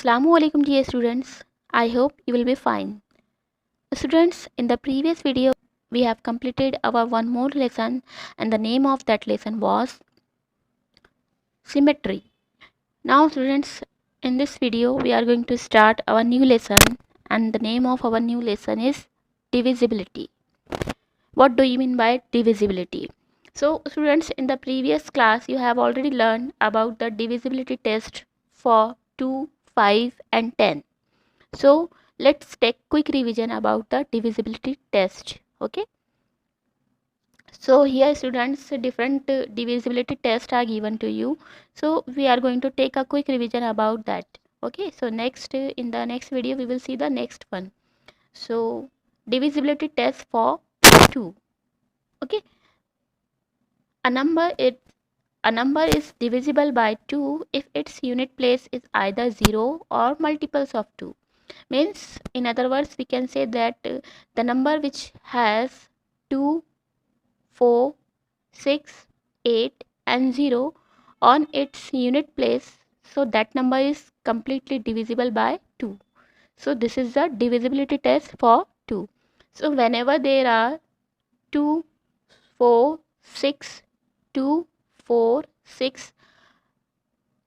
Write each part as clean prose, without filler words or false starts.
Assalamualaikum dear students. I hope you will be fine. Students, in the previous video we have completed our one more lesson and the name of that lesson was symmetry. Now students, in this video we are going to start our new lesson and the name of our new lesson is divisibility. What do you mean by divisibility? So students, in the previous class you have already learned about the divisibility test for 2, 5 and 10. So let's take quick revision about the divisibility test. Okay, so here students, different divisibility tests are given to you, so we are going to take a quick revision about that. Okay, so next in the next video we will see the next one. So divisibility test for 2. Okay, a number is divisible by 2 if its unit place is either 0 or multiples of 2. Means, in other words, we can say that the number which has 2, 4, 6, 8 and 0 on its unit place, so that number is completely divisible by 2. So this is the divisibility test for 2. So whenever there are 2, 4, 6, 2, 4, 6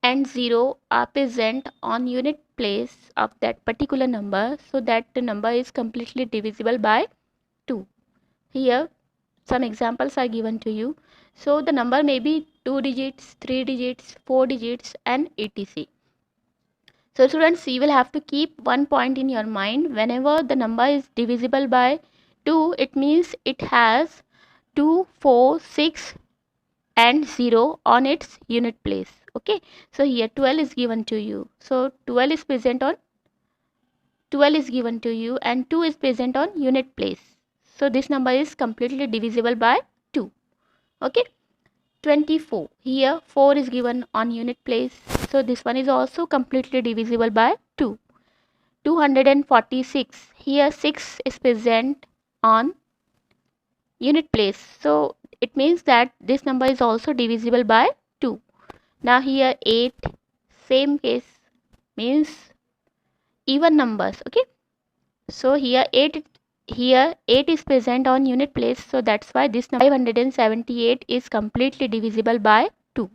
and 0 are present on unit place of that particular number, so that the number is completely divisible by 2. Here some examples are given to you. So the number may be 2 digits, 3 digits, 4 digits and etc. So students, you will have to keep one point in your mind: whenever the number is divisible by 2, it means it has 2, 4, 6 and 0 on its unit place. Okay, so here 12 is given to you, so 12 is present on 12 is given to you and 2 is present on unit place, so this number is completely divisible by 2. Okay, 24, here 4 is given on unit place, so this one is also completely divisible by 2. 246, here 6 is present on unit place, so it means that this number is also divisible by 2. Now here 8, same case, means even numbers. Okay, so here 8 is present on unit place, so that's why this number 578 is completely divisible by 2.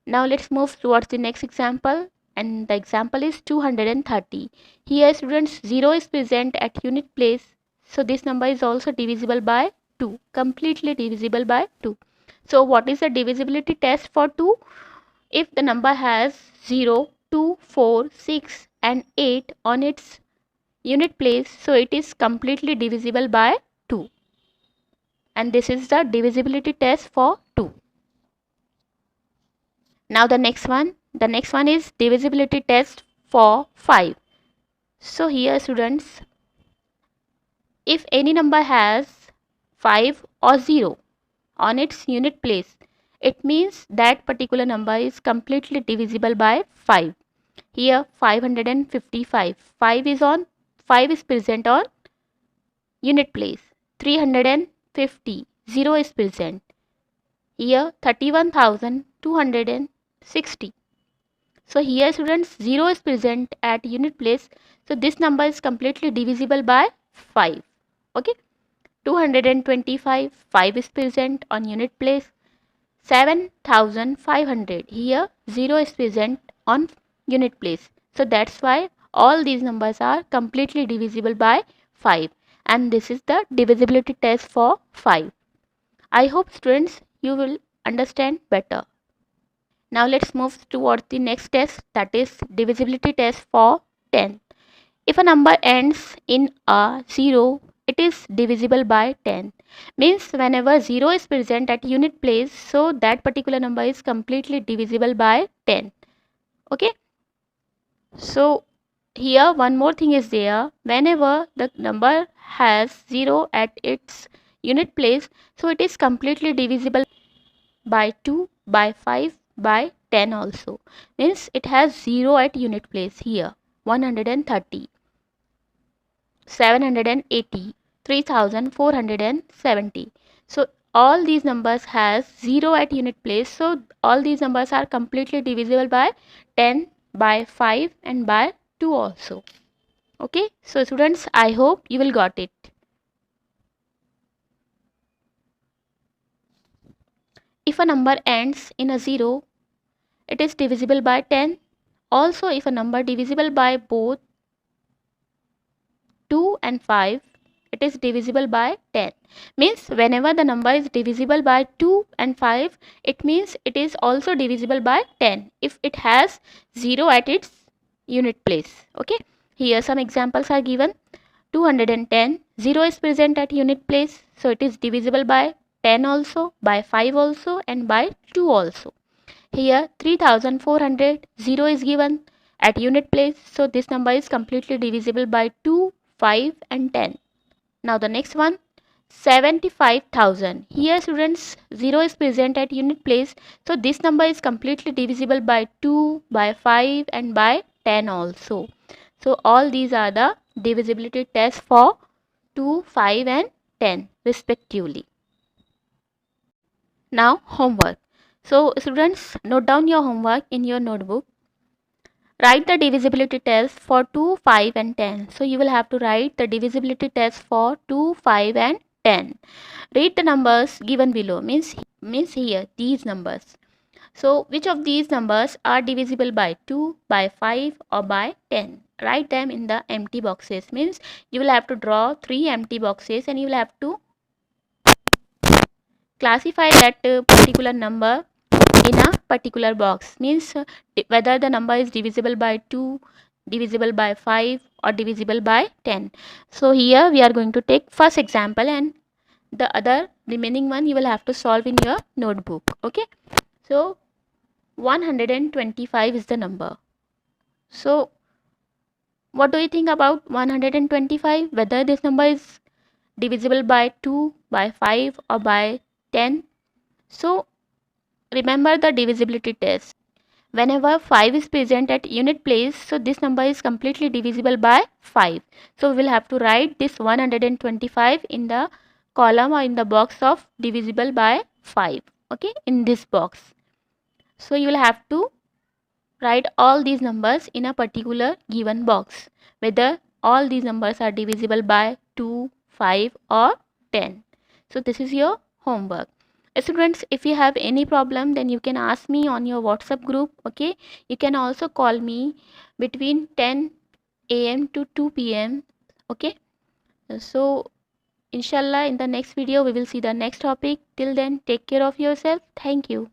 Now let's move towards the next example, and the example is 230. Here students, 0 is present at unit place, so this number is also divisible by 2, completely divisible by 2. So what is the divisibility test for 2? If the number has 0, 2, 4, 6 and 8 on its unit place, so it is completely divisible by 2. And this is the divisibility test for 2. Now the next one is divisibility test for 5. So here students, if any number has 5 or 0 on its unit place, it means that particular number is completely divisible by 5. Here 555, 5 is present on unit place. 350, 0 is present. Here 31,260. So here students, 0 is present at unit place, so this number is completely divisible by 5. Okay, 225, 5 is present on unit place. 7,500, here 0 is present on unit place, so that's why all these numbers are completely divisible by 5, and this is the divisibility test for 5. I hope students you will understand better. Now let's move towards the next test, that is divisibility test for 10. If a number ends in a 0, it is divisible by 10. Means whenever 0 is present at unit place, so that particular number is completely divisible by 10. Okay, so here one more thing is there: whenever the number has 0 at its unit place, so it is completely divisible by 2, by 5, by 10 also. Means it has 0 at unit place. Here 130, 780, 3470. So all these numbers has 0 at unit place, so all these numbers are completely divisible by 10, by 5 and by 2 also. Okay, so students, I hope you will got it. If a number ends in a 0, it is divisible by 10. Also, if a number divisible by both 2 and 5, it is divisible by 10. Means whenever the number is divisible by 2 and 5, it means it is also divisible by 10 if it has 0 at its unit place. Okay, here some examples are given. 210, 0 is present at unit place, so it is divisible by 10 also, by 5 also, and by 2 also. Here 3400, 0 is given at unit place, so this number is completely divisible by 2, 5 and 10. Now the next one, 75,000. Here students, 0 is present at unit place, so this number is completely divisible by 2, by 5 and by 10 also. So all these are the divisibility tests for 2, 5 and 10 respectively. Now homework. So students, note down your homework in your notebook. Write the divisibility test for 2, 5 and 10. So you will have to write the divisibility test for 2, 5 and 10. Read the numbers given below, means here these numbers. So which of these numbers are divisible by 2, by 5 or by 10? Write them in the empty boxes, means you will have to draw 3 empty boxes and you will have to classify that particular number in a particular box, means whether the number is divisible by 2, divisible by 5 or divisible by 10. So here we are going to take first example and the other remaining one you will have to solve in your notebook. Okay, so 125 is the number. So what do you think about 125, whether this number is divisible by 2, by 5 or by 10? So remember the divisibility test. Whenever 5 is present at unit place, so this number is completely divisible by 5. So we will have to write this 125 in the column or in the box of divisible by 5. Okay, in this box. So you will have to write all these numbers in a particular given box, whether all these numbers are divisible by 2, 5 or 10. So this is your homework. Students, if you have any problem, then you can ask me on your WhatsApp group. Okay, you can also call me between 10 a.m. to 2 p.m. Okay, so inshallah in the next video we will see the next topic. Till then, take care of yourself. Thank you.